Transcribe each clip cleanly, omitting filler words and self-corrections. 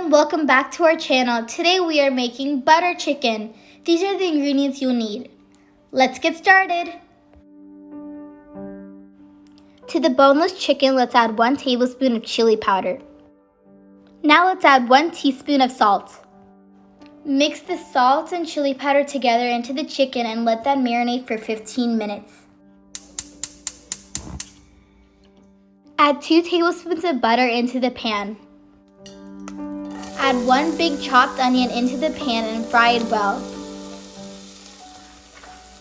everyone, welcome back to our channel. Today we are making butter chicken. These are the ingredients you'll need. Let's get started. To the boneless chicken, let's add 1 tablespoon of chili powder. Now let's add 1 teaspoon of salt. Mix the salt and chili powder together into the chicken and let that marinate for 15 minutes. Add 2 tablespoons of butter into the pan. Add 1 big chopped onion into the pan and fry it well.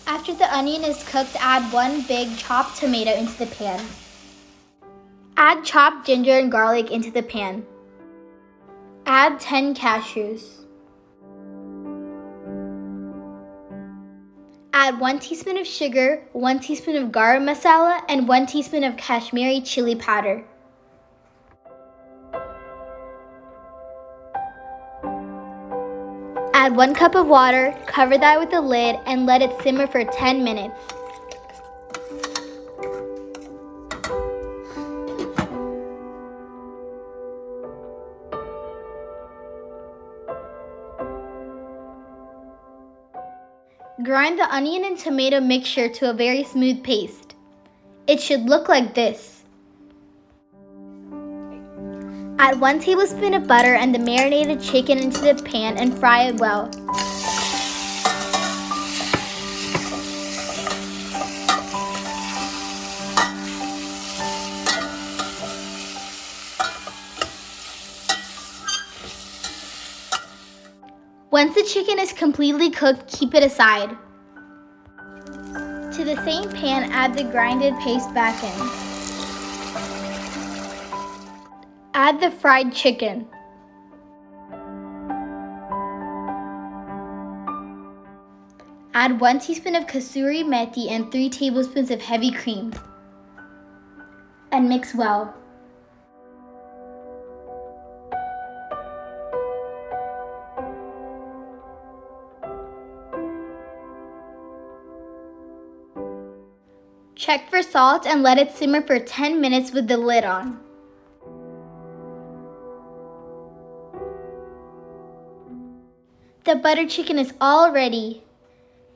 After the onion is cooked, add 1 big chopped tomato into the pan. Add chopped ginger and garlic into the pan. Add 10 cashews. Add 1 teaspoon of sugar, 1 teaspoon of garam masala, and 1 teaspoon of Kashmiri chili powder. Add 1 cup of water, cover that with a lid, and let it simmer for 10 minutes. Grind the onion and tomato mixture to a very smooth paste. It should look like this. Add 1 tablespoon of butter and the marinated chicken into the pan and fry it well. Once the chicken is completely cooked, keep it aside. To the same pan, add the grinded paste back in. Add the fried chicken. Add 1 teaspoon of Kasuri Methi and 3 tablespoons of heavy cream. And mix well. Check for salt and let it simmer for 10 minutes with the lid on. The butter chicken is all ready.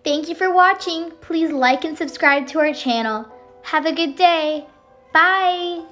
Thank you for watching. Please like and subscribe to our channel. Have a good day. Bye.